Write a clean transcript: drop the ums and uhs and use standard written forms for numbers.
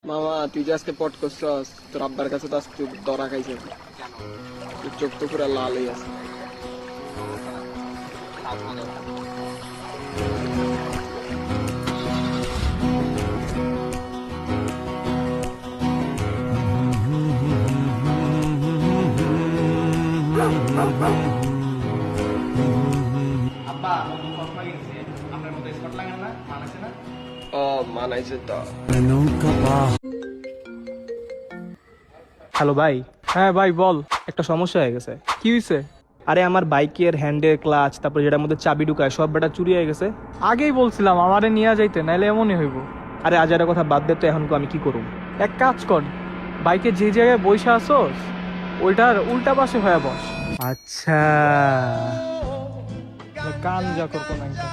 মামা তুই যে আজকে পট করছস, তোর আব্বার কাছে তো আজকে ধরা খাইছে। তোর চোখ তো পুরা লাল হয়ে আছে। আব্বা নতুন চশমা কিনছে, আপনার মতো স্পট লাগান না, মানাছে না? ও মানাইছে তো। হ্যালো ভাই। হ্যাঁ ভাই বল, একটা সমস্যা হয়ে গেছে। কি হয়েছে? আরে আমার বাইকের হ্যান্ডেল, ক্লাচ, তারপর যেটার মধ্যে চাবি ঢুকায় সব বেটা চুরি হয়ে গেছে। আগেই বলছিলাম আমারে নিয়ে যাইতে, নাইলে এমনই হইব। আরে আজারের কথা বাদ দে তো, এখন আমি কি করব? এক কাজ কর, বাইকে যে জায়গায় বইসা আসোস ওইটার উল্টা পাশে হয়ে বস। আচ্ছা, কান যা করতো না একটা।